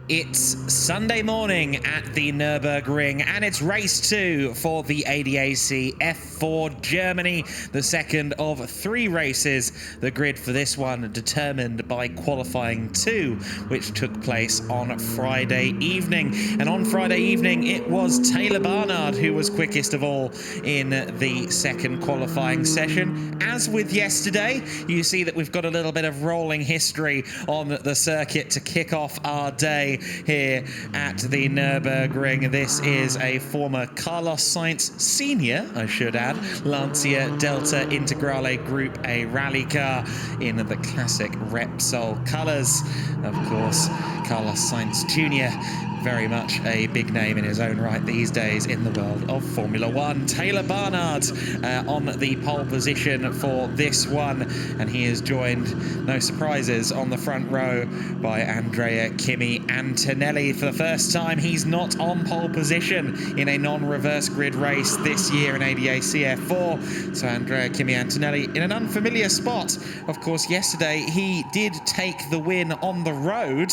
It's Sunday morning at the Nürburgring, and it's race 2 for the ADAC F4 Germany, the second of 3 races. The grid for this one determined by qualifying 2, which took place on Friday evening. And on Friday evening, it was Taylor Barnard who was quickest of all in the second qualifying session. As with yesterday, you see that we've got a little bit of rolling history on the circuit to kick off our day here at the Nürburgring. This is a former Carlos Sainz Senior, I should add, Lancia Delta Integrale Group A rally car in the classic Repsol colours. Of course, Carlos Sainz Jr., very much a big name in his own right these days in the world of Formula One. Taylor Barnard on the pole position for this one, and he is joined, no surprises, on the front row by Andrea Kimi Antonelli. For the first time, he's not on pole position in a non-reverse grid race this year in ADAC F4. So Andrea Kimi Antonelli in an unfamiliar spot. Of course, yesterday he did take the win on the road,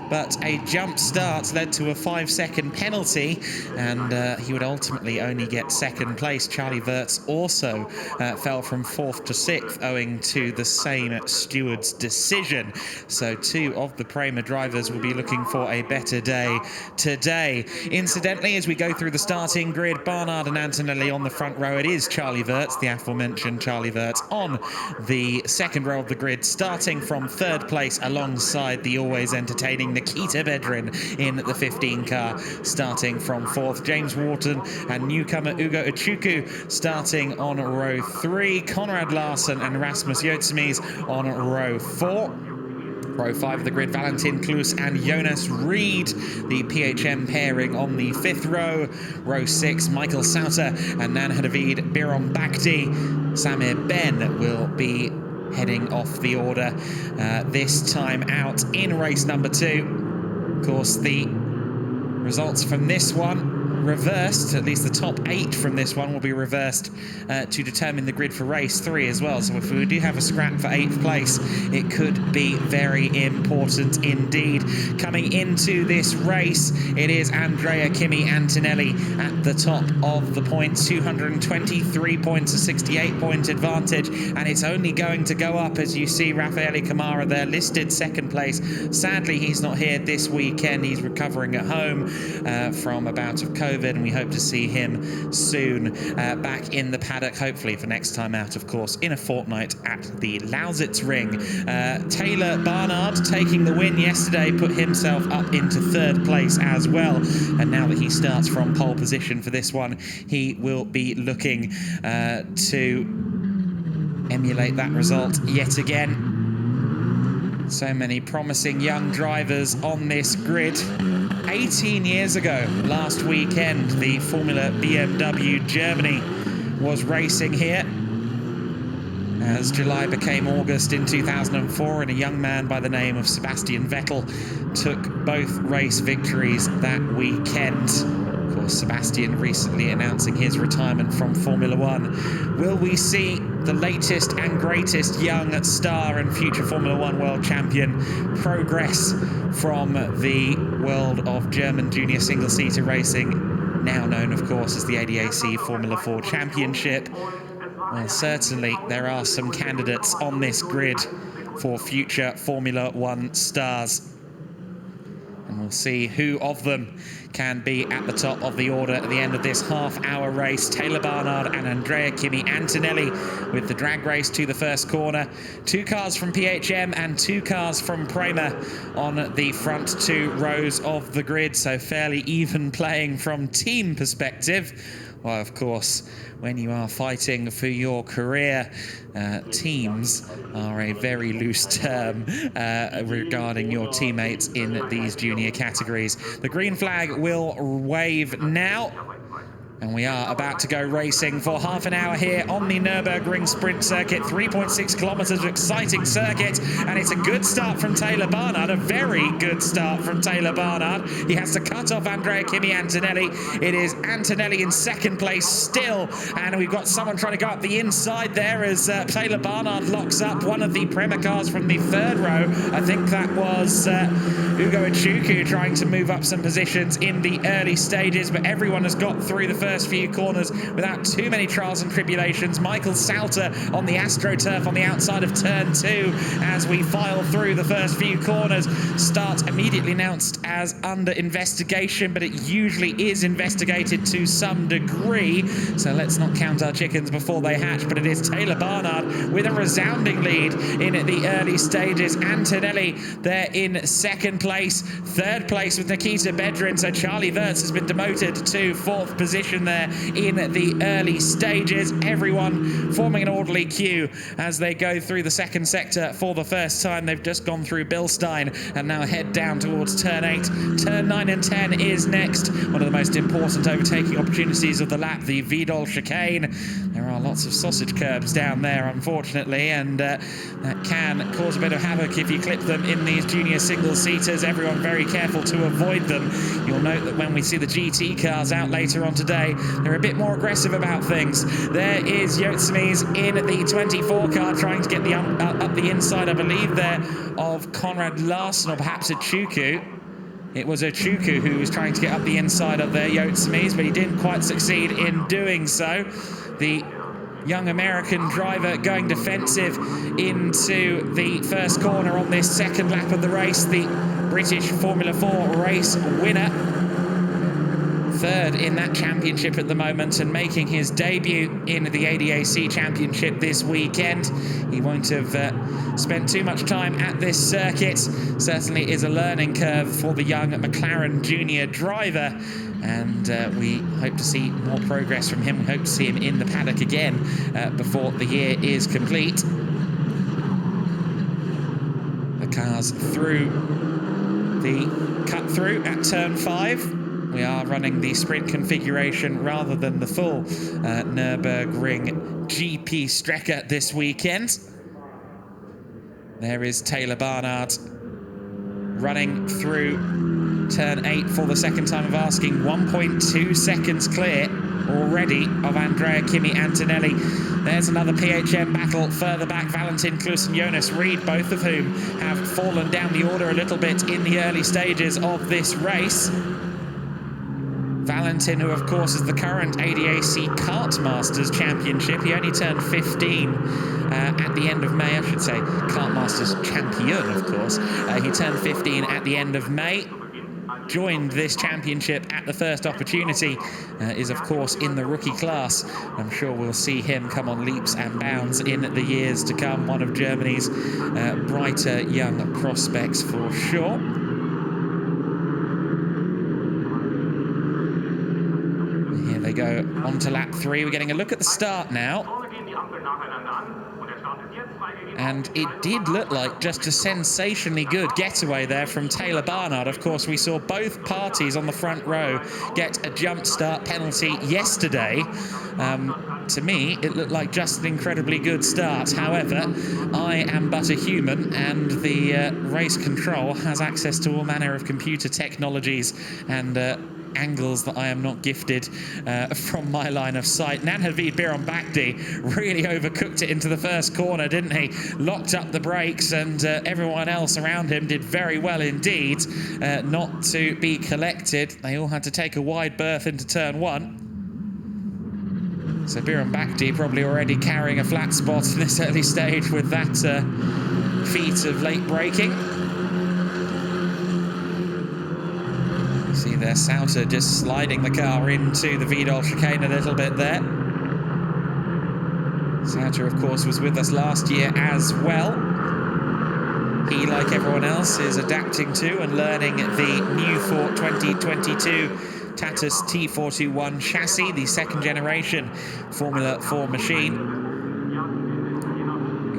but a jump start led to a 5-second penalty, and he would ultimately only get second place. Charlie Wirtz also fell from 4th to 6th owing to the same steward's decision. So 2 of the Prema drivers will be looking for a better day today. Incidentally, as we go through the starting grid, Barnard and Antonelli on the front row. It is Charlie Wirtz, the aforementioned Charlie Wirtz, on the second row of the grid, starting from 3rd place alongside the always entertaining Nikita Bedrin in the 15 car, starting from 4th. James Wharton and newcomer Ugo Ichuku starting on row 3. Conrad Larson and Rasmus Yotsmies on row 4. Row 5 of the grid, Valentin Kluse and Jonas Reed, the PHM pairing on the 5th row. Row 6, Michael Sauter and Nanha David Biron Bakhti. Samir Ben will be heading off the order this time out in race number 2. Of course, the results from this one reversed, at least the top 8 from this one will be reversed to determine the grid for race 3 as well. So if we do have a scrap for 8th place, it could be very important indeed. Coming into this race, it is Andrea Kimi Antonelli at the top of the points, 223 points, a 68-point advantage, and it's only going to go up as you see Raffaele Camara there listed 2nd place. Sadly, he's not here this weekend. He's recovering at home from a bout of COVID, and we hope to see him soon back in the paddock, hopefully for next time out, of course, in a fortnight at the Lausitzring. Taylor Barnard, taking the win yesterday, put himself up into 3rd place as well, and now that he starts from pole position for this one, he will be looking to emulate that result yet again. So many promising young drivers on this grid. 18 years ago, last weekend, the Formula BMW Germany was racing here, as July became August in 2004, and a young man by the name of Sebastian Vettel took both race victories that weekend. Of course, Sebastian recently announcing his retirement from Formula One. Will we see the latest and greatest young star and future Formula One world champion progress from the world of German junior single-seater racing, now known, of course, as the ADAC Formula 4 Championship? Well, certainly there are some candidates on this grid for future Formula One stars, and we'll see who of them can be at the top of the order at the end of this half-hour race. Taylor Barnard and Andrea Kimi Antonelli with the drag race to the first corner. 2 cars from PHM and 2 cars from Prema on the front 2 rows of the grid, so fairly even playing from team perspective. Well, of course, when you are fighting for your career, teams are a very loose term regarding your teammates in these junior categories. The green flag will wave now, And we are about to go racing for half an hour here on the Nürburgring sprint circuit. 3.6 kilometers of exciting circuit. And it's a good start from Taylor Barnard. A very good start from Taylor Barnard. He has to cut off Andrea Kimi Antonelli. It is Antonelli in second place still. And we've got someone trying to go up the inside there as Taylor Barnard locks up one of the Prema cars from the third row. I think that was Ugo Ichuku trying to move up some positions in the early stages. But everyone has got through the first few corners without too many trials and tribulations. Michael Salter on the AstroTurf on the outside of turn 2 as we file through the first few corners. Start immediately announced as under investigation, but it usually is investigated to some degree, so let's not count our chickens before they hatch. But it is Taylor Barnard with a resounding lead in the early stages. Antonelli there in second place. Third place with Nikita Bedrin, so Charlie Wirtz has been demoted to fourth position there in the early stages. Everyone forming an orderly queue as they go through the second sector for the first time. They've just gone through Bilstein and now head down towards turn 8. Turn 9 and 10 is next. One of the most important overtaking opportunities of the lap, the Vidal chicane. There are lots of sausage curbs down there, unfortunately, and that can cause a bit of havoc if you clip them in these junior single-seaters. Everyone very careful to avoid them. You'll note that when we see the GT cars out later on today, they're a bit more aggressive about things. There is Yotsmies in the 24 car trying to get the up the inside, I believe, there of Conrad Larson, or perhaps Ichuku. It was Ichuku who was trying to get up the inside of their Yotsmies, but he didn't quite succeed in doing so. The young American driver going defensive into the first corner on this second lap of the race. The British Formula 4 race winner, third in that championship at the moment and making his debut in the ADAC championship this weekend. He won't have spent too much time at this circuit. Certainly is a learning curve for the young McLaren junior driver, and we hope to see more progress from him. We hope to see him in the paddock again before the year is complete. The cars through the cut through at turn 5. We are running the sprint configuration rather than the full Nürburgring GP Strecker this weekend. There is Taylor Barnard running through turn 8 for the second time of asking. 1.2 seconds clear already of Andrea Kimi Antonelli. There's another PHM battle further back. Valentin Kluse and Jonas Reed, both of whom have fallen down the order a little bit in the early stages of this race. Valentin, who of course is the current ADAC Kart Masters Championship. He only turned 15 at the end of May, I should say. Kart Masters Champion, of course. He turned 15 at the end of May. Joined this championship at the first opportunity, is of course in the rookie class. I'm sure we'll see him come on leaps and bounds in the years to come. One of Germany's brighter young prospects for sure. They go on to lap 3. We're getting a look at the start now. And it did look like just a sensationally good getaway there from Taylor Barnard. Of course, we saw both parties on the front row get a jump start penalty yesterday. To me, it looked like just an incredibly good start. However, I am but a human, and the race control has access to all manner of computer technologies and angles that I am not gifted from my line of sight. Nanhavid Biron-Bakdi really overcooked it into the first corner, didn't he? Locked up the brakes, and everyone else around him did very well indeed not to be collected. They all had to take a wide berth into turn 1. So Biron-Bakdi probably already carrying a flat spot in this early stage with that feat of late braking. See there, Sauter just sliding the car into the Vidal chicane a little bit there. Sauter, of course, was with us last year as well. He, like everyone else, is adapting to and learning the new for 2022 Tatus T421 chassis, the second generation Formula 4 machine,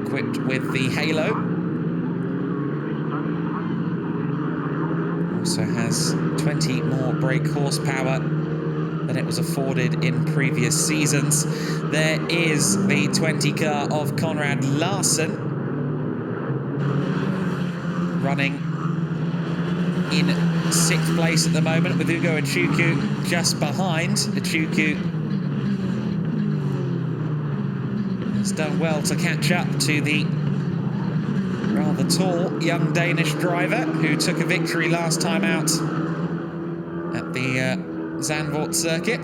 equipped with the Halo. Also has 20 more brake horsepower than it was afforded in previous seasons. There is the 20 car of Conrad Larson running in 6th place at the moment, with Ugo Ichuku just behind. Ichuku has done well to catch up to the rather tall young Danish driver who took a victory last time out at the Zandvoort circuit,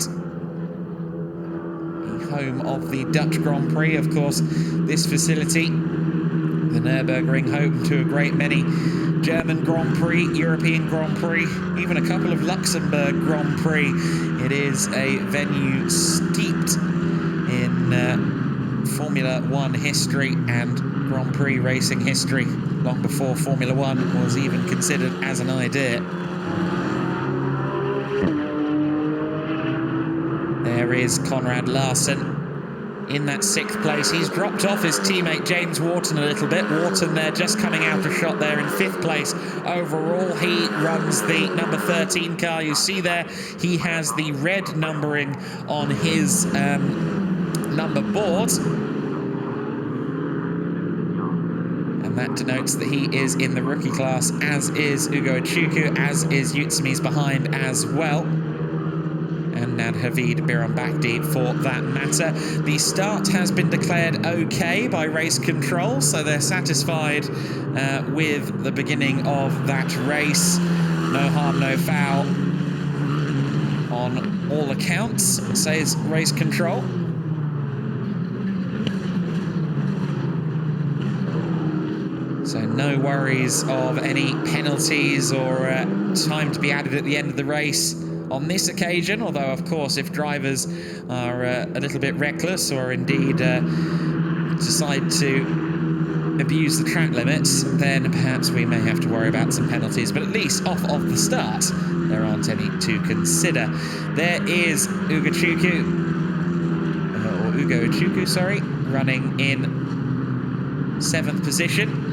the home of the Dutch Grand Prix. Of course, this facility, the Nürburgring, home to a great many German Grand Prix, European Grand Prix, even a couple of Luxembourg Grand Prix. It is a venue steeped in Formula One history and Grand Prix racing history, long before Formula One was even considered as an idea. There is Conrad Larson in that 6th place. He's dropped off his teammate James Wharton a little bit. Wharton there just coming out of shot there in 5th place overall. He runs the number 13 car. You see there, he has the red numbering on his number board. And that denotes that he is in the rookie class, as is Ugo Ichuku, as is Utsami's behind as well. And Nadhavid Birombakdi for that matter. The start has been declared okay by race control, so they're satisfied with the beginning of that race. No harm, no foul on all accounts, says race control. So no worries of any penalties or time to be added at the end of the race on this occasion, although of course if drivers are a little bit reckless or indeed decide to abuse the track limits, then perhaps we may have to worry about some penalties, but at least off of the start there aren't any to consider. There is Ugo Ichuku, sorry, running in 7th position.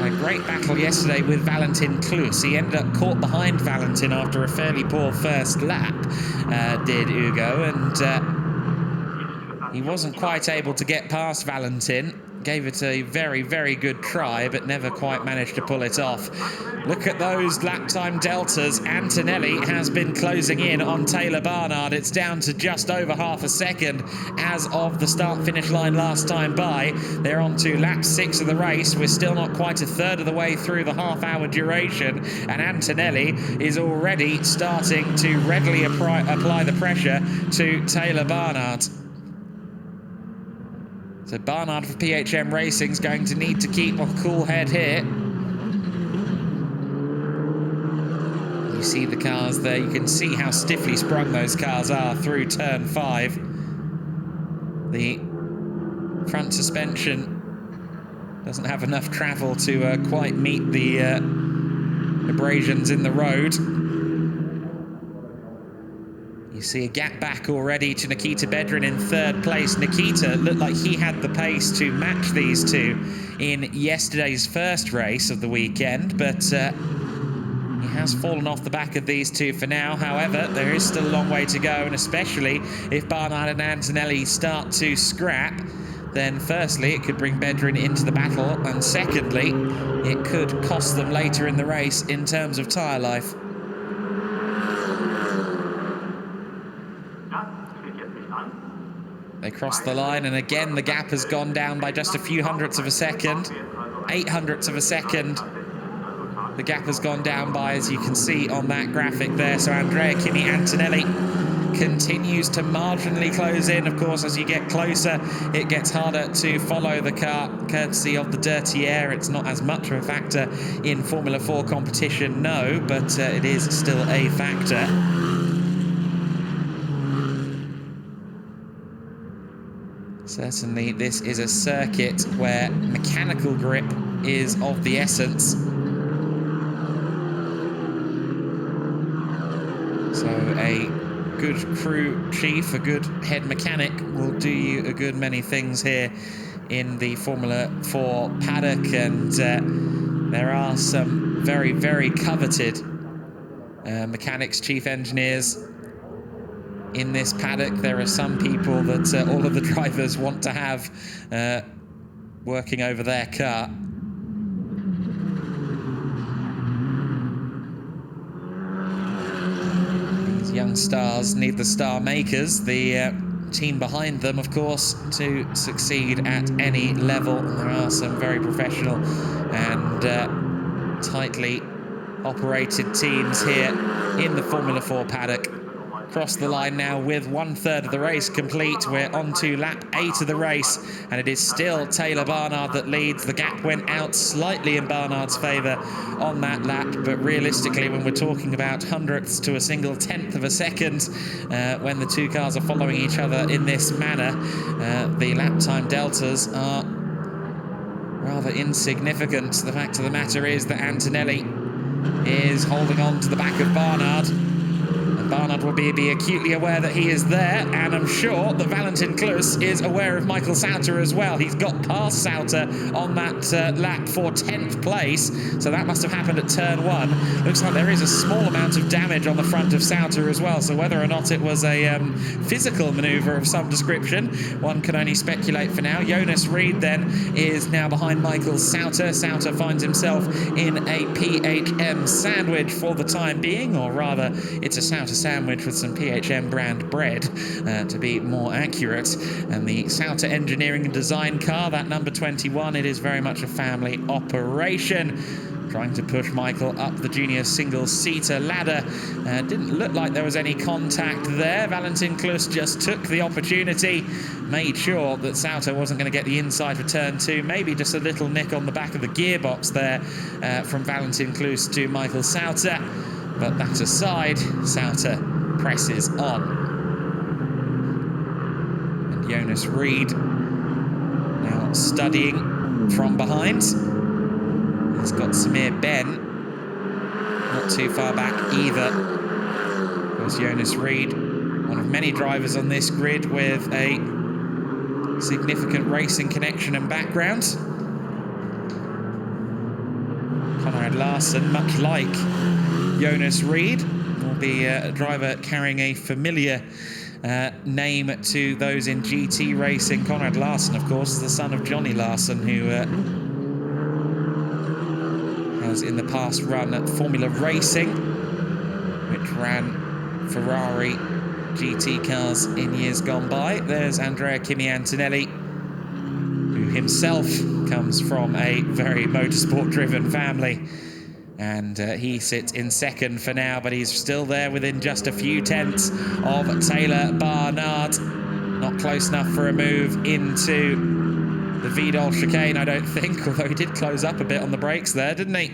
A great battle yesterday with Valentin Kluse. He ended up caught behind Valentin after a fairly poor first lap, did Ugo, and he wasn't quite able to get past Valentin. Gave it a very, very good try, but never quite managed to pull it off. Look at those lap time deltas. Antonelli has been closing in on Taylor Barnard. It's down to just over half a second as of the start-finish line last time by. They're on to lap 6 of the race. We're still not quite a third of the way through the half-hour duration, and Antonelli is already starting to readily apply the pressure to Taylor Barnard. So Barnard for PHM Racing is going to need to keep a cool head here. You see the cars there. You can see how stiffly sprung those cars are through turn 5. The front suspension doesn't have enough travel to quite meet the abrasions in the road. You see a gap back already to Nikita Bedrin in 3rd place. Nikita looked like he had the pace to match these two in yesterday's first race of the weekend, but he has fallen off the back of these two for now. However, there is still a long way to go, and especially if Barnard and Antonelli start to scrap, then firstly, it could bring Bedrin into the battle, and secondly, it could cost them later in the race in terms of tyre life. They cross the line, and again the gap has gone down by just a few hundredths of a second. 8 hundredths of a second the gap has gone down by, as you can see on that graphic there. So Andrea Kimi Antonelli continues to marginally close in. Of course, as you get closer, it gets harder to follow the car, courtesy of the dirty air. It's not as much of a factor in Formula 4 competition, no, but it is still a factor. Certainly, this is a circuit where mechanical grip is of the essence. So a good crew chief, a good head mechanic will do you a good many things here in the Formula 4 paddock, and there are some very, very coveted mechanics, chief engineers in this paddock. There are some people that all of the drivers want to have working over their car. These young stars need the star makers, the team behind them, of course, to succeed at any level. There are some very professional and tightly operated teams here in the Formula 4 paddock. Across the line now with 1/3 of the race complete. We're on to lap 8 of the race, and it is still Taylor Barnard that leads. The gap went out slightly in Barnard's favour on that lap, but realistically, when we're talking about hundredths to a single tenth of a second, when the two cars are following each other in this manner, the lap time deltas are rather insignificant. The fact of the matter is that Antonelli is holding on to the back of Barnard. Barnard will be acutely aware that he is there, and I'm sure that Valentin Kluse is aware of Michael Sauter as well. He's got past Sauter on that lap for 10th place, so that must have happened at turn 1. Looks like there is a small amount of damage on the front of Sauter as well, so whether or not it was a physical manoeuvre of some description, one can only speculate for now. Jonas Reed then is now behind Michael Sauter. Sauter finds himself in a PHM sandwich for the time being, or rather, it's a Sauter sandwich with some PHM brand bread, to be more accurate. And the Sauter Engineering and Design car, that number 21, it is very much a family operation. Trying to push Michael up the junior single-seater ladder. Didn't look like there was any contact there. Valentin Kluse just took the opportunity, made sure that Sauter wasn't going to get the inside for turn 2. Maybe just a little nick on the back of the gearbox there from Valentin Kluse to Michael Sauter. But that aside, Sauter presses on. And Jonas Reed now studying from behind. He's got Samir Ben not too far back either. There's Jonas Reed, one of many drivers on this grid with a significant racing connection and background. Conrad Larson, much like Jonas Reed, will be a driver carrying a familiar name to those in GT racing. Conrad Larson, of course, is the son of Johnny Larson, who has in the past run at Formula Racing, which ran Ferrari GT cars in years gone by. There's Andrea Kimi Antonelli, who himself comes from a very motorsport-driven family. And he sits in second for now, but he's still there within just a few tenths of Taylor Barnard. Not close enough for a move into the Vidal chicane, I don't think, although he did close up a bit on the brakes there, didn't he?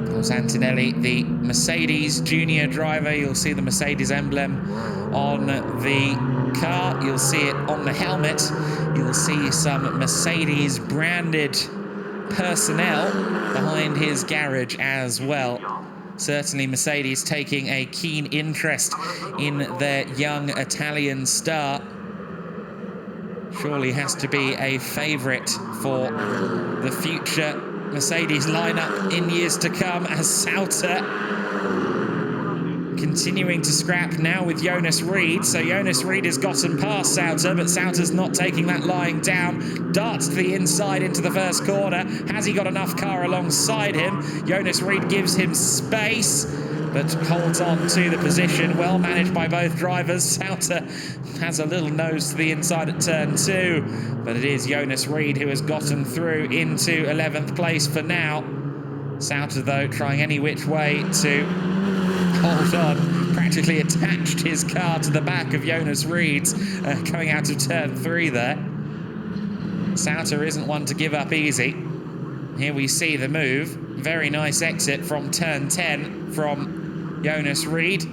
Of course, Antonelli, the Mercedes junior driver. You'll see the Mercedes emblem on the car. You'll see it on the helmet. You'll see some Mercedes branded personnel behind his garage as well. Certainly Mercedes taking a keen interest in their young Italian star. Surely has to be a favourite for the future Mercedes lineup in years to come, as Sauter continuing to scrap now with Jonas Reed. So Jonas Reed has gotten past Sauter, but Sauter's not taking that lying down. Darts to the inside into the first corner. Has he got enough car alongside him? Jonas Reed gives him space, but holds on to the position. Well managed by both drivers. Sauter has a little nose to the inside at turn 2, but it is Jonas Reed who has gotten through into 11th place for now. Sauter, though, trying any which way to hold on, practically attached his car to the back of Jonas Reed's, coming out of turn 3 there. Sauter isn't one to give up easy. Here we see the move. Very nice exit from turn 10 from Jonas Reed.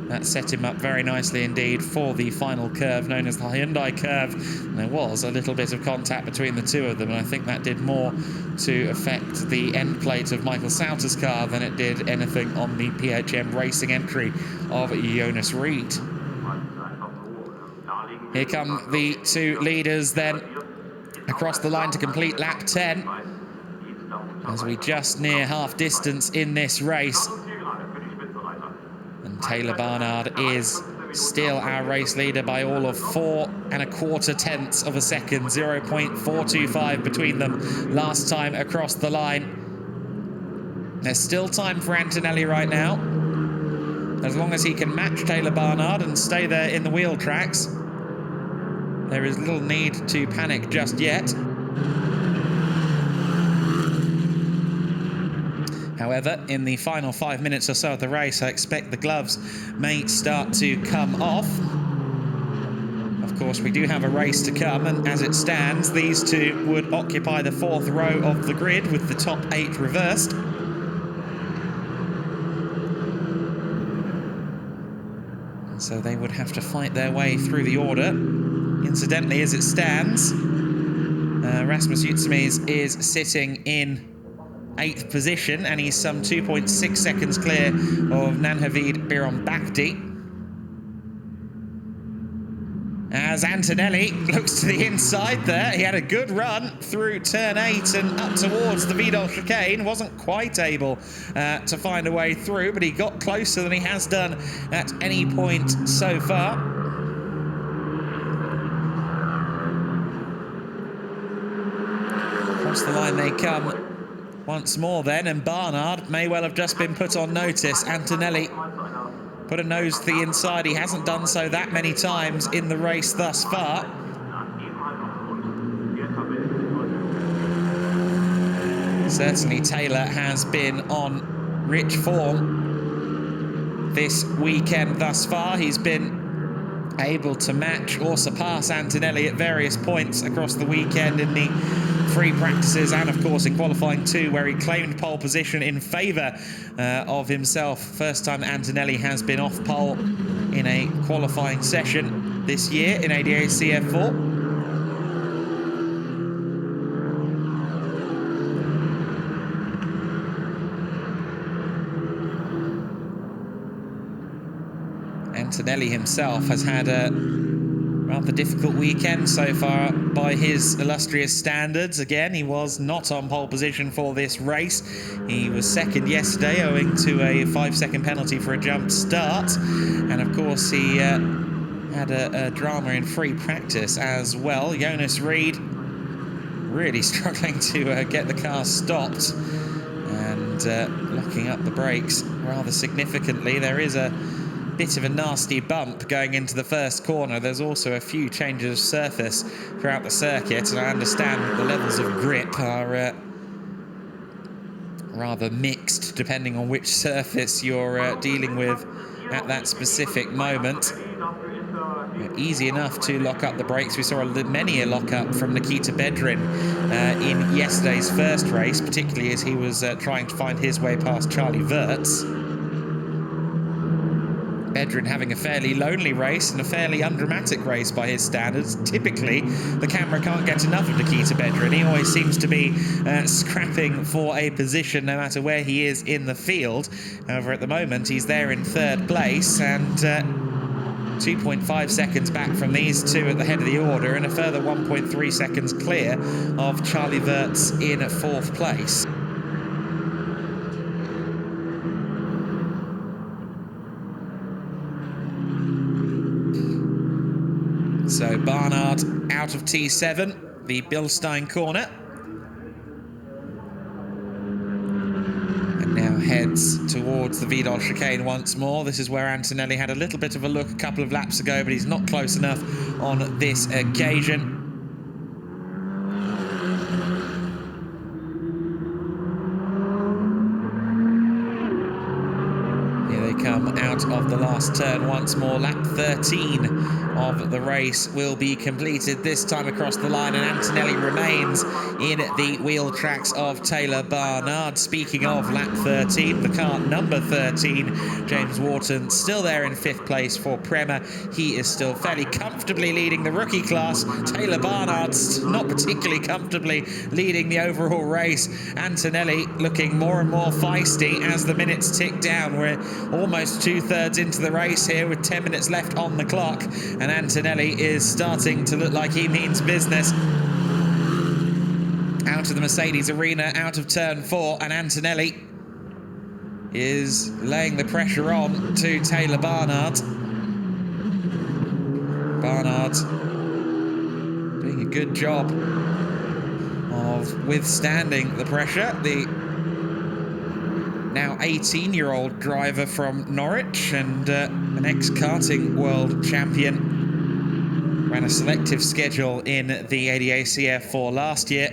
That set him up very nicely indeed for the final curve, known as the Hyundai Curve. And there was a little bit of contact between the two of them, and I think that did more to affect the end plate of Michael Sauter's car than it did anything on the PHM racing entry of Jonas Reed. Here come the two leaders then across the line to complete lap 10. as we just near half distance in this race. And Taylor Barnard is still our race leader by all of 4 1/4 tenths of a second, 0.425 between them last time across the line. There's still time for Antonelli right now, as long as he can match Taylor Barnard and stay there in the wheel tracks. There is little need to panic just yet. However, in the final 5 minutes or so of the race, I expect the gloves may start to come off. Of course, we do have a race to come, and as it stands, these two would occupy the 4th row of the grid with the top 8 reversed. And so they would have to fight their way through the order. Incidentally, as it stands, Rasmus Utsmes is sitting in 8th position, and he's some 2.6 seconds clear of Nanhavid Biron-Bakdi. As Antonelli looks to the inside there, he had a good run through turn 8 and up towards the Vidal chicane. Wasn't quite able to find a way through, but he got closer than he has done at any point so far. Across the line they come once more then, and Barnard may well have just been put on notice. Antonelli put a nose to the inside. He hasn't done so that many times in the race thus far. Certainly Taylor has been on rich form this weekend thus far. He's been able to match or surpass Antonelli at various points across the weekend in the free practices and of course in qualifying 2, where he claimed pole position in favour of himself. First time Antonelli has been off pole in a qualifying session this year in ADAC F4. Antonelli himself has had a rather difficult weekend so far by his illustrious standards. Again, he was not on pole position for this race. He was second yesterday owing to a 5-second penalty for a jump start. And of course, he had a drama in free practice as well. Jonas Reed really struggling to get the car stopped and locking up the brakes rather significantly. There is a bit of a nasty bump going into the first corner. There's also a few changes of surface throughout the circuit, and I understand that the levels of grip are rather mixed depending on which surface you're dealing with at that specific moment. Easy enough to lock up the brakes. We saw many a lock-up from Nikita Bedrin in yesterday's first race, particularly as he was trying to find his way past Charlie Wirtz. Bedrin having a fairly lonely race and a fairly undramatic race by his standards. Typically, the camera can't get enough of Nikita Bedrin. He always seems to be scrapping for a position no matter where he is in the field. However, at the moment, he's there in 3rd place and 2.5 seconds back from these two at the head of the order, and a further 1.3 seconds clear of Charlie Wirtz in 4th place. So Barnard out of T7, the Bilstein corner. And now heads towards the Vidal chicane once more. This is where Antonelli had a little bit of a look a couple of laps ago, but he's not close enough on this occasion. Come out of the last turn once more. Lap 13 of the race will be completed this time across the line, and Antonelli remains in the wheel tracks of Taylor Barnard. Speaking of lap 13, the car number 13, James Wharton, still there in 5th place for Prema. He is still fairly comfortably leading the rookie class. Taylor Barnard's not particularly comfortably leading the overall race. Antonelli looking more and more feisty as the minutes tick down. We're almost 2/3 into the race here with 10 minutes left on the clock, and Antonelli is starting to look like he means business. out of the Mercedes arena, out of turn 4, and Antonelli is laying the pressure on to Taylor Barnard. Barnard doing a good job of withstanding the pressure. The now 18-year-old driver from Norwich and an ex-karting world champion, ran a selective schedule in the ADAC F4 last year.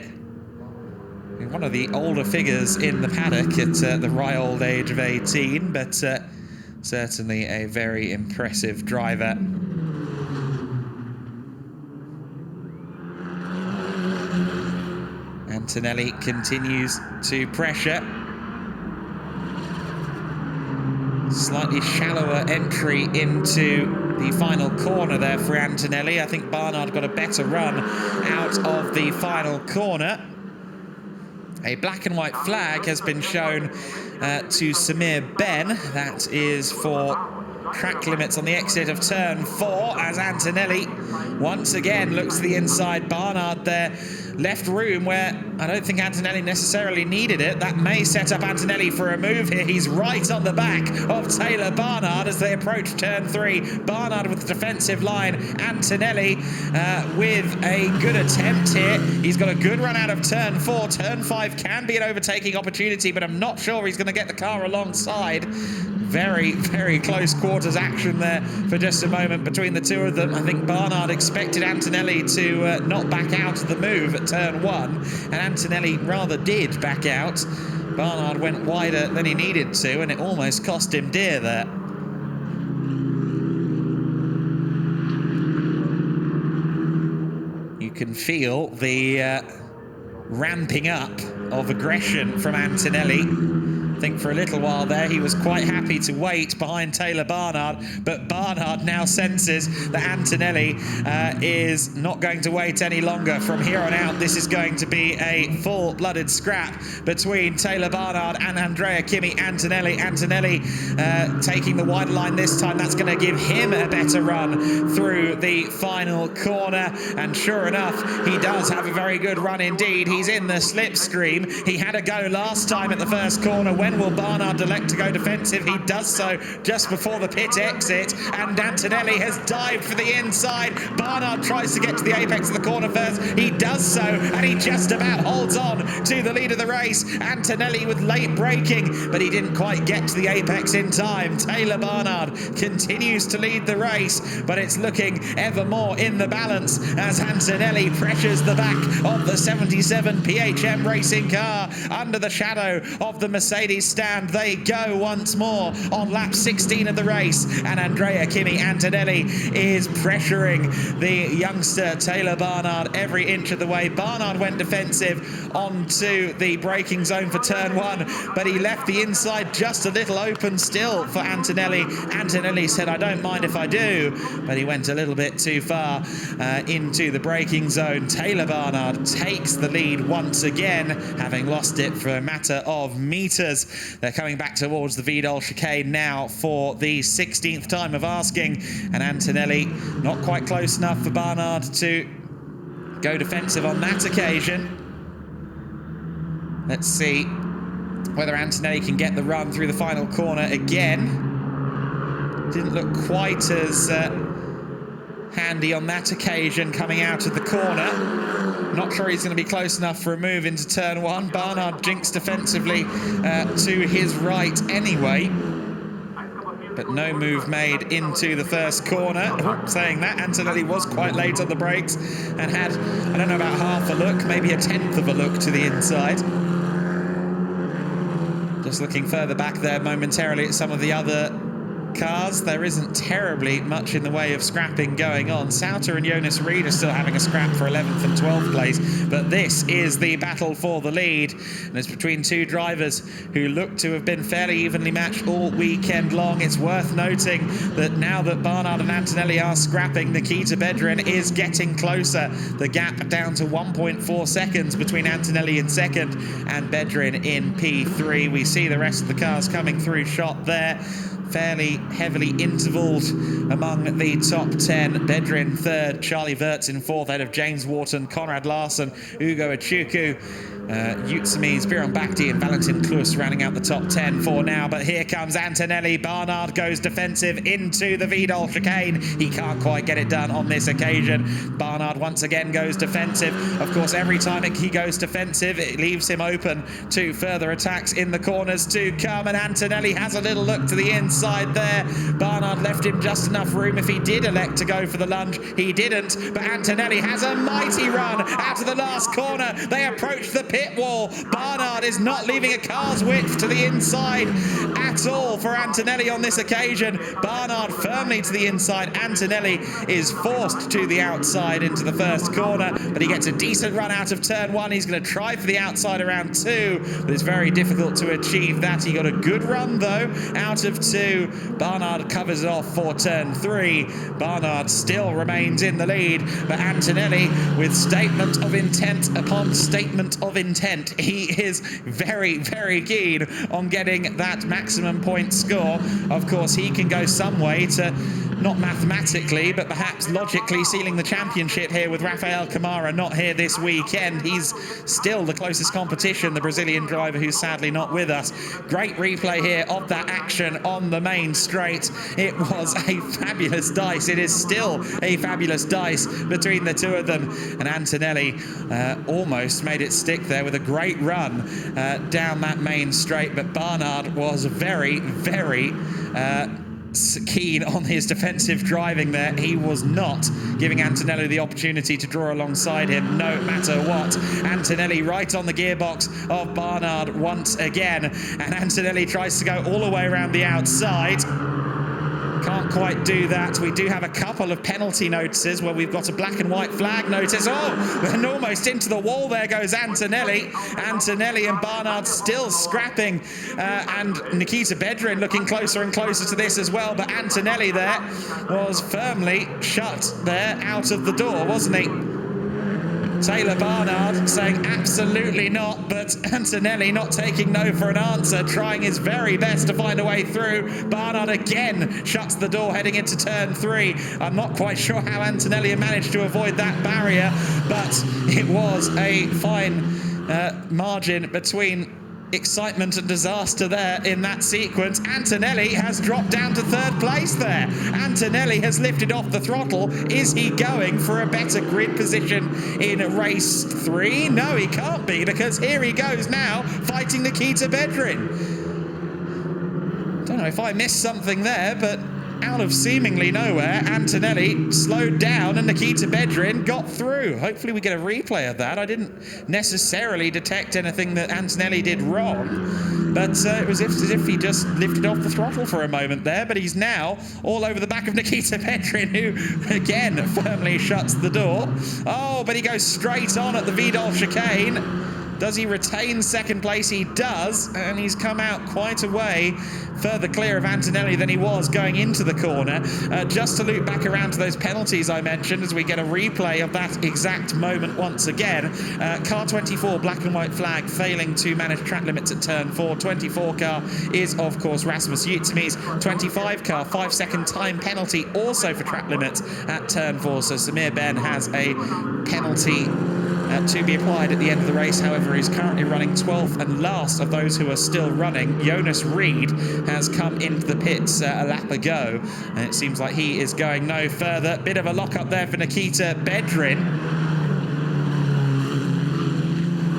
One of the older figures in the paddock at the right old age of 18, but certainly a very impressive driver. Antonelli continues to pressure. Slightly shallower entry into the final corner there for Antonelli. I think Barnard got a better run out of the final corner. A black and white flag has been shown to Samir Ben. That is for track limits on the exit of turn 4, as Antonelli once again looks to the inside. Barnard there left room where I don't think Antonelli necessarily needed it. That may set up Antonelli for a move here. He's right on the back of Taylor Barnard as they approach turn 3. Barnard with the defensive line. Antonelli with a good attempt here. He's got a good run out of turn 4. Turn 5 can be an overtaking opportunity, but I'm not sure he's going to get the car alongside. Very, very close quarters action there for just a moment between the two of them. I think Barnard expected Antonelli to not back out of the move at turn 1, and Antonelli rather did back out. Barnard went wider than he needed to, and it almost cost him dear there. You can feel the ramping up of aggression from Antonelli. I think for a little while there he was quite happy to wait behind Taylor Barnard, but Barnard now senses that Antonelli is not going to wait any longer. From here on out, this is going to be a full-blooded scrap between Taylor Barnard and Andrea Kimi Antonelli. Antonelli taking the wider line this time. That's going to give him a better run through the final corner, and sure enough, he does have a very good run indeed. He's in the slipstream. He had a go last time at the first corner. When will Barnard elect to go defensive? He does so just before the pit exit, and Antonelli has dived for the inside. Barnard tries to get to the apex of the corner first. He does so, and he just about holds on to the lead of the race. Antonelli with late braking, but he didn't quite get to the apex in time. Taylor Barnard continues to lead the race, but it's looking ever more in the balance as Antonelli pressures the back of the 77 PHM racing car under the shadow of the Mercedes stand. They go once more on lap 16 of the race, and Andrea Kimi Antonelli is pressuring the youngster Taylor Barnard every inch of the way. Barnard went defensive onto the braking zone for turn 1, but he left the inside just a little open still for Antonelli. Antonelli said, I don't mind if I do, but he went a little bit too far into the braking zone. Taylor Barnard takes the lead once again, having lost it for a matter of meters. They're coming back towards the Vidal chicane now for the 16th time of asking, and Antonelli not quite close enough for Barnard to go defensive on that occasion. Let's see whether Antonelli can get the run through the final corner again. Didn't look quite as handy on that occasion coming out of the corner. Not sure he's going to be close enough for a move into turn 1. Barnard jinks defensively to his right anyway, but no move made into the first corner. Saying that, Antonelli was quite late on the brakes and had, I don't know, about half a look, maybe a tenth of a look to the inside. Just looking further back there momentarily at some of the other cars, there isn't terribly much in the way of scrapping going on. Sauter and Jonas Reed are still having a scrap for 11th and 12th place, but this is the battle for the lead, and it's between two drivers who look to have been fairly evenly matched all weekend long. It's worth noting that now that Barnard and Antonelli are scrapping, Nikita Bedrin is getting closer. The gap down to 1.4 seconds between Antonelli in second and Bedrin in P3. We see the rest of the cars coming through shot there. fairly heavily intervalled among the top 10. Bedrin third, Charlie Wirtz in fourth, ahead of James Wharton, Conrad Larson, Ugo Achuku, Utsumis, Biron Bakti and Valentin Kluse rounding out the top 10 for now. But here comes Antonelli. Barnard goes defensive into the Vidal chicane. He can't quite get it done on this occasion. Barnard once again goes defensive. Of course, every time he goes defensive, it leaves him open to further attacks in the corners to come. And Antonelli has a little look to the inside there. Barnard left him just enough room if he did elect to go for the lunge. He didn't, but Antonelli has a mighty run out of the last corner. They approach the pit wall. Barnard is not leaving a car's width to the inside at all for Antonelli on this occasion. Barnard firmly to the inside. Antonelli is forced to the outside into the first corner, but he gets a decent run out of turn one. He's going to try for the outside around two, but it's very difficult to achieve that. He got a good run though out of two. Barnard covers it off for turn three. Barnard still remains in the lead, but Antonelli with statement of intent upon statement of intent. He is very, very keen on getting that maximum point score. Of course, he can go some way to, not mathematically, but perhaps logically sealing the championship here with Rafael Camara not here this weekend. He's still the closest competition, the Brazilian driver who's sadly not with us. Great replay here of that action on the main straight. It was a fabulous dice. It is still a fabulous dice between the two of them. And Antonelli almost made it stick there with a great run down that main straight. But Barnard was very, very keen on his defensive driving there. He was not giving Antonelli the opportunity to draw alongside him no matter what. Antonelli right on the gearbox of Barnard once again, and Antonelli tries to go all the way around the outside. Can't quite do that. We do have a couple of penalty notices where we've got a black and white flag notice. Oh, and almost into the wall there goes Antonelli. Antonelli and Barnard still scrapping, and Nikita Bedrin looking closer and closer to this as well. But Antonelli there was firmly shut there out of the door, wasn't he? Taylor Barnard saying absolutely not, but Antonelli not taking no for an answer, trying his very best to find a way through. Barnard again shuts the door heading into turn three. I'm not quite sure how Antonelli managed to avoid that barrier, but it was a fine margin between excitement and disaster there in that sequence. Antonelli has dropped down to third place there. Antonelli has lifted off the throttle. Is he going for a better grid position in race 3? No, he can't be, because here he goes now fighting Nikita Bedrin. Don't know if I missed something there, but out of seemingly nowhere, Antonelli slowed down and Nikita Bedrin got through. Hopefully we get a replay of that. I didn't necessarily detect anything that Antonelli did wrong, but it was as if he just lifted off the throttle for a moment there. But he's now all over the back of Nikita Bedrin, who again firmly shuts the door. Oh, but he goes straight on at the Vidal chicane. Does he retain second place? He does, and he's come out quite a way further clear of Antonelli than he was going into the corner. Just to loop back around to those penalties I mentioned as we get a replay of that exact moment once again. Car 24, black and white flag, failing to manage track limits at turn 4. 24 car is, of course, Rasmus Utsumis. 25 car, 5-second time penalty, also for track limits at turn 4. So Samir Ben has a penalty to be applied at the end of the race. However, he's currently running 12th and last of those who are still running. Jonas Reed has come into the pits a lap ago, and it seems like he is going no further. Bit of a lock-up there for Nikita Bedrin.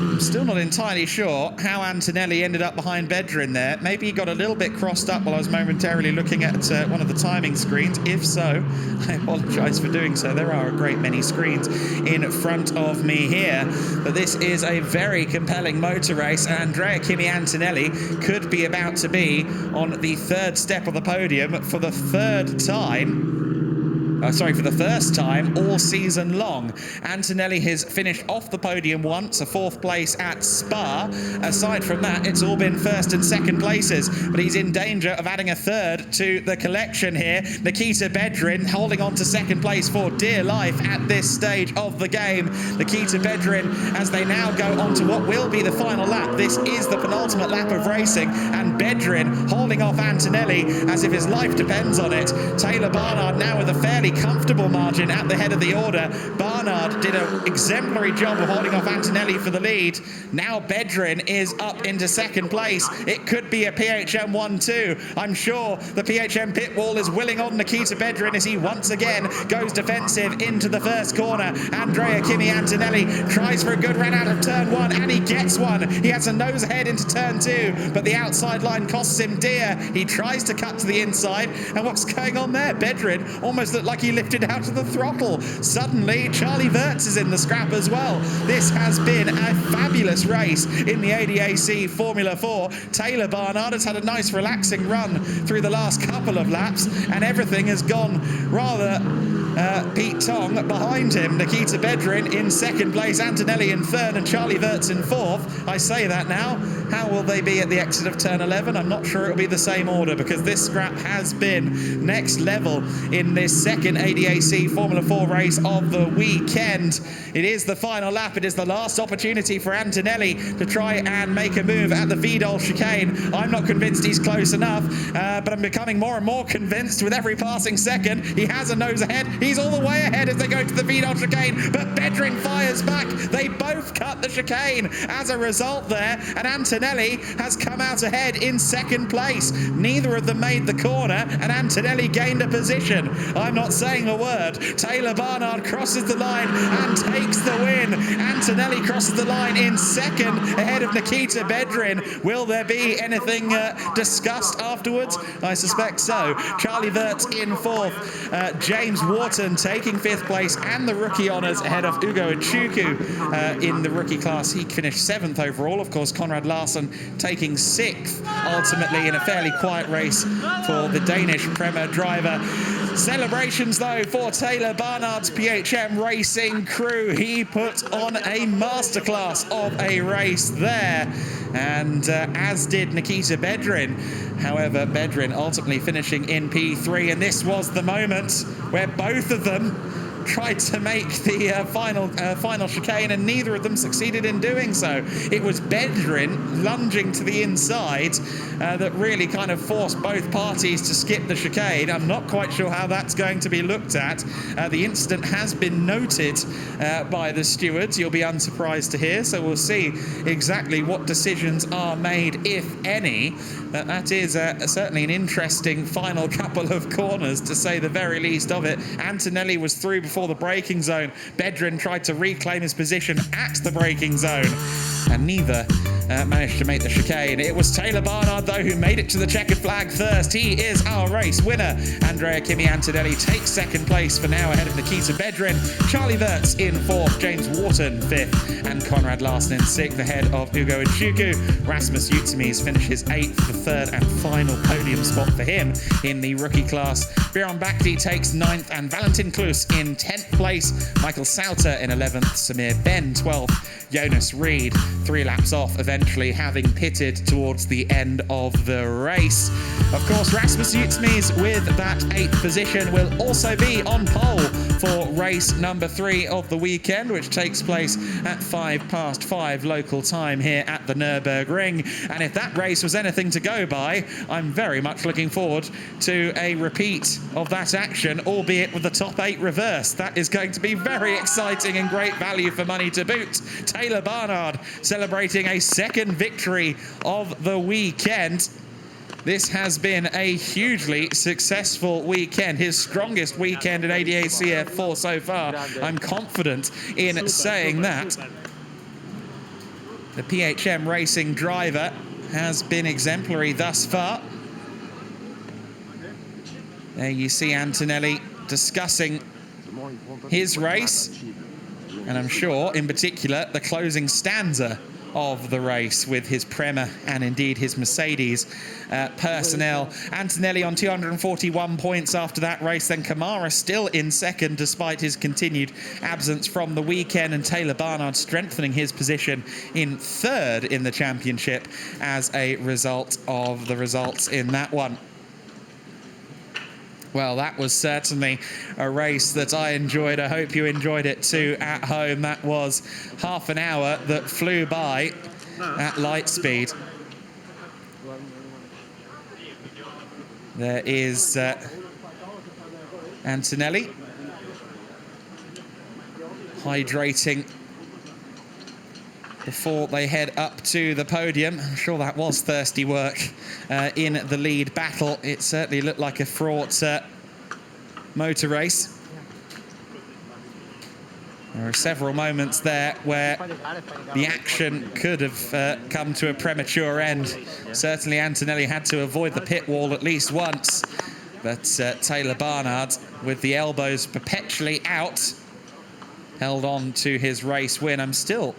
I'm still not entirely sure how Antonelli ended up behind Bedrin there. Maybe he got a little bit crossed up while I was momentarily looking at one of the timing screens. If so, I apologise for doing so. There are a great many screens in front of me here. But this is a very compelling motor race, and Andrea Kimi Antonelli could be about to be on the third step of the podium for the third time for the first time all season long. Antonelli has finished off the podium once, a 4th place at Spa. Aside from that, it's all been 1st and 2nd places, but he's in danger of adding a 3rd to the collection here. Nikita Bedrin holding on to 2nd place for dear life at this stage of the game. Nikita Bedrin, as they now go on to what will be the final lap. This is the penultimate lap of racing, and Bedrin holding off Antonelli as if his life depends on it. Taylor Barnard now with a fairly comfortable margin at the head of the order. Barnard did an exemplary job of holding off Antonelli for the lead. Now Bedrin is up into 2nd place. It could be a PHM 1-2. I'm sure the PHM pit wall is willing on Nikita Bedrin as he once again goes defensive into the 1st corner. Andrea Kimi Antonelli tries for a good run out of turn 1, and he gets one. He has a nose ahead into turn 2, but the outside line costs him dear. He tries to cut to the inside, and what's going on there? Bedrin almost looked like he lifted out of the throttle. Suddenly, Charlie Wirtz is in the scrap as well. This has been a fabulous race in the ADAC Formula 4. Taylor Barnard has had a nice relaxing run through the last couple of laps, and everything has gone rather Pete Tong behind him. Nikita Bedrin in 2nd place, Antonelli in 3rd, and Charlie Wirtz in 4th. I say that now. How will they be at the exit of turn 11? I'm not sure it'll be the same order, because this scrap has been next level in this 2nd ADAC Formula 4 race of the weekend. It is the final lap. It is the last opportunity for Antonelli to try and make a move at the Vidal chicane. I'm not convinced he's close enough, but I'm becoming more and more convinced with every passing second. He has a nose ahead. He's all the way ahead as they go to the Vidal chicane, but Bedrin fires back. They both cut the chicane as a result there, and Antonelli has come out ahead in 2nd place. Neither of them made the corner, and Antonelli gained a position. I'm not saying a word. Taylor Barnard crosses the line and takes the win. Antonelli crosses the line in 2nd ahead of Nikita Bedrin. Will there be anything discussed afterwards? I suspect so. Charlie Wirtz in 4th. James Wharton taking 5th place and the rookie honours ahead of Ugo Ichuku in the rookie class. He finished 7th overall. Of course, Conrad Larson taking 6th, ultimately in a fairly quiet race for the Danish Premier driver. Celebrations, though, for Taylor Barnard's PHM racing crew. He put on a masterclass of a race there, and as did Nikita Bedrin. However, Bedrin ultimately finishing in P3, and this was the moment where both of them tried to make the final chicane, and neither of them succeeded in doing so. It was Bedrin lunging to the inside that really kind of forced both parties to skip the chicane. I'm not quite sure how that's going to be looked at. The incident has been noted by the stewards, you'll be unsurprised to hear, so we'll see exactly what decisions are made, if any. That is certainly an interesting final couple of corners, to say the very least of it. Antonelli was through before the braking zone. Bedrin tried to reclaim his position at the braking zone, and neither managed to make the chicane. It was Taylor Barnard, though, who made it to the checkered flag first. He is our race winner. Andrea Kimi Antonelli takes 2nd place for now ahead of Nikita Bedrin. Charlie Wirtz in 4th, James Wharton 5th, and Conrad Larson in 6th ahead of Ugo Ichuku. Rasmus Utsemies finishes 8th, the 3rd and final podium spot for him in the rookie class. Bjorn Bakti takes 9th, and Valentin Kluse in 10th place. Michael Sauter in 11th, Samir Ben 12th, Jonas Reed 3 laps off, eventually having pitted towards the end of the race. Of course, Rasmus Utsemies with that 8th position will also be on pole for race number 3 of the weekend, which takes place at 5:05 local time here at the Nürburgring. And if that race was anything to go by, I'm very much looking forward to a repeat of that action, albeit with the top 8 reverse. That is going to be very exciting and great value for money to boot. Taylor Barnard celebrating a 2nd victory of the weekend. This has been a hugely successful weekend, his strongest weekend in ADAC F4 so far. I'm confident in saying that. The PHM racing driver has been exemplary thus far. There you see Antonelli discussing his race, and I'm sure in particular the closing stanza of the race with his Prema and indeed his Mercedes personnel. Antonelli on 241 points after that race. Then Kamara still in second despite his continued absence from the weekend, and Taylor Barnard strengthening his position in third in the championship as a result of the results in that one. Well, that was certainly a race that I enjoyed. I hope you enjoyed it too at home. That was half an hour that flew by at light speed. There is Antonelli hydrating before they head up to the podium. I'm sure that was thirsty work in the lead battle. It certainly looked like a fraught motor race. There are several moments there where the action could have come to a premature end. Certainly Antonelli had to avoid the pit wall at least once, but Taylor Barnard, with the elbows perpetually out, held on to his race win. I'm still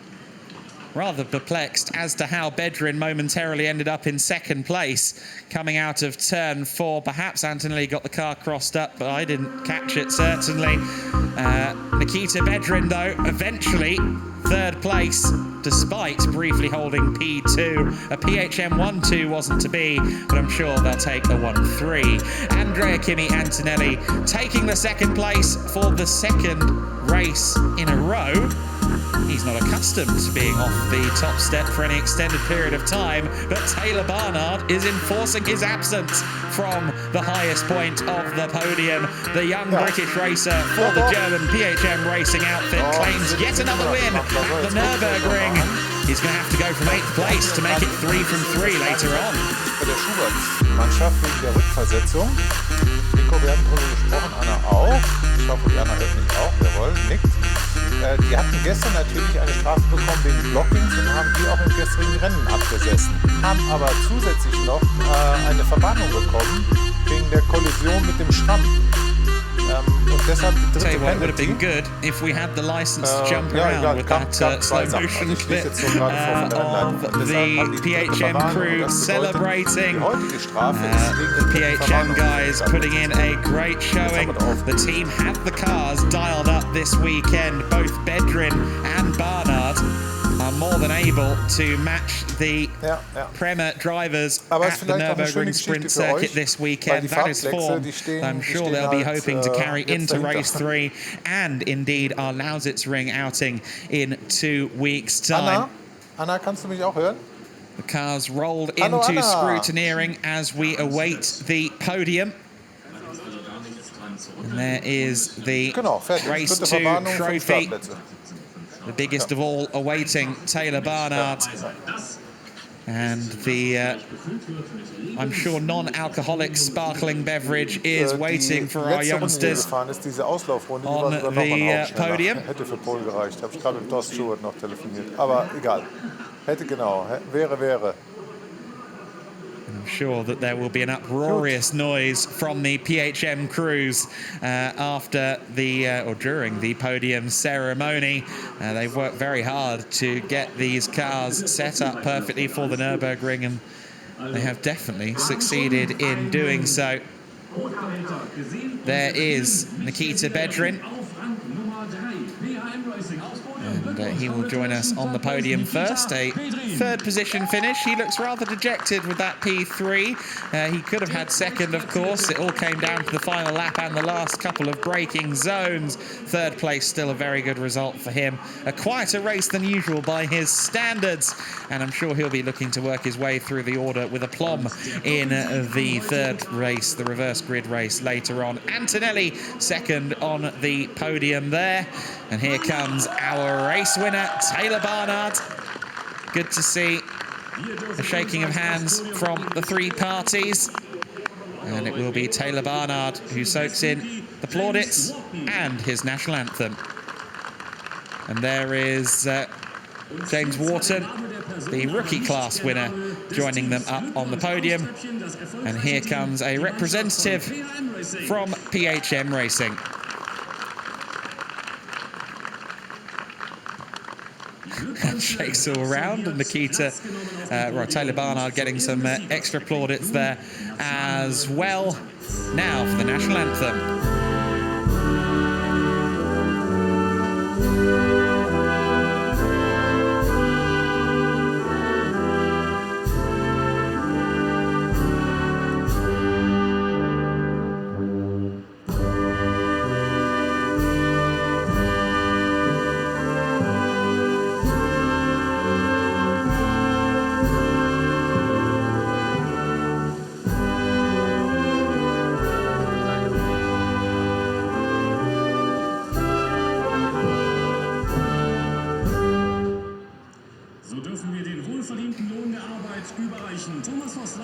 rather perplexed as to how Bedrin momentarily ended up in second place coming out of turn 4. Perhaps Antonelli got the car crossed up, but I didn't catch it, certainly. Nikita Bedrin, though, eventually third place, despite briefly holding P2. A PHM 1-2 wasn't to be, but I'm sure they'll take a 1-3. Andrea Kimi Antonelli taking the second place for the second race in a row. He's not accustomed to being off the top step for any extended period of time, but Taylor Barnard is enforcing his absence from the highest point of the podium. The young British racer for the German PHM racing outfit claims yet another win at the Nürburgring. He's going to have to go from 8th place to make it 3 from 3 later on. Bei der Schubert-Mannschaft wegen der Rückversetzung. Nico, wir hatten darüber gesprochen, Anna auch. Ich hoffe, die Anna hört mich auch. Jawohl, nickt. Die hatten gestern natürlich eine Strafe bekommen wegen Blockings und haben die auch im gestrigen Rennen abgesessen. Haben aber zusätzlich noch eine Verbannung bekommen wegen der Kollision mit dem Schramm. Und deshalb die dritte Penalty. It would have been good if we had the license to jump around with that slow motion clip of the PHM crew celebrating. The PHM guys putting in a great showing. The team had the cars dialed up this weekend. Both Bedrin and Barnard are more than able to match the Prema drivers at the Nürburgring sprint circuit this weekend. That is form I'm sure they'll be hoping to carry into race 3 and indeed our Lausitzring outing in 2 weeks' time. Anna, kannst du mich auch hören? The cars rolled into scrutineering as we await the podium. And there is the race 2 trophy. The biggest of all awaiting Taylor Barnard. And the, I'm sure, non-alcoholic sparkling beverage is waiting for our youngsters on the podium. Hätte für Pole gereicht. Habe ich gerade mit Thorsten Schubert noch telefoniert. Aber egal. Hätte genau. Wäre. I'm sure that there will be an uproarious noise from the PHM crews after the or during the podium ceremony. They've worked very hard to get these cars set up perfectly for the Nürburgring, and they have definitely succeeded in doing so. There is Nikita Bedrin, and he will join us on the podium first. A third position finish. He looks rather dejected with that P3. He could have had second, of course. It all came down to the final lap and the last couple of braking zones. Third place, still a very good result for him. A quieter race than usual by his standards, and I'm sure he'll be looking to work his way through the order with aplomb in the third race, the reverse grid race later on. Antonelli second on the podium there. And here comes our race winner, Taylor Barnard. Good to see a shaking of hands from the 3 parties. And it will be Taylor Barnard who soaks in the plaudits and his national anthem. And there is James Wharton, the rookie class winner, joining them up on the podium. And here comes a representative from PHM Racing. Shakes all around, and Taylor Barnard getting some extra plaudits there as well. Now for the national anthem.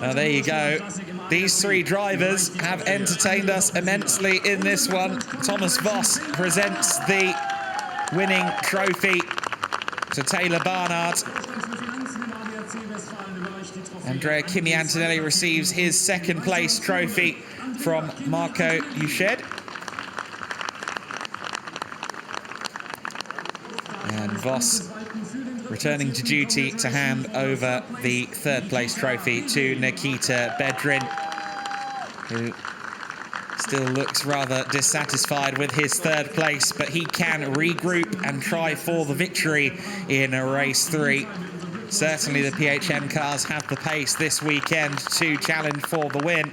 Now there you go. These three drivers have entertained us immensely in this one. Thomas Voss presents the winning trophy to Taylor Barnard. Andrea Kimi Antonelli receives his second place trophy from Marco Usched. And Voss returning to duty to hand over the third place trophy to Nikita Bedrin, who still looks rather dissatisfied with his third place, but he can regroup and try for the victory in race 3. Certainly the PHM cars have the pace this weekend to challenge for the win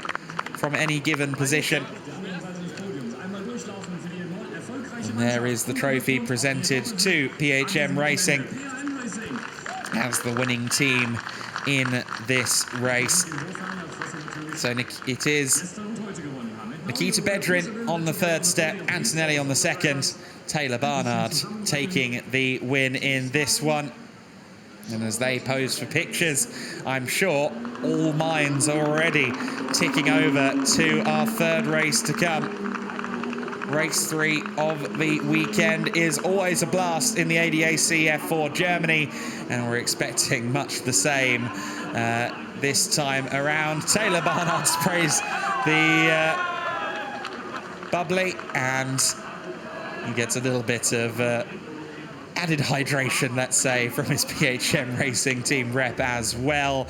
from any given position. And there is the trophy presented to PHM Racing as the winning team in this race. So it is Nikita Bedrin on the third step, Antonelli on the second, Taylor Barnard taking the win in this one. And as they pose for pictures, I'm sure all minds are already ticking over to our third race to come. Race 3 of the weekend is always a blast in the ADAC F4 Germany, and we're expecting much the same this time around. Taylor Barnard sprays the bubbly, and he gets a little bit of added hydration, let's say, from his PHM Racing team rep as well.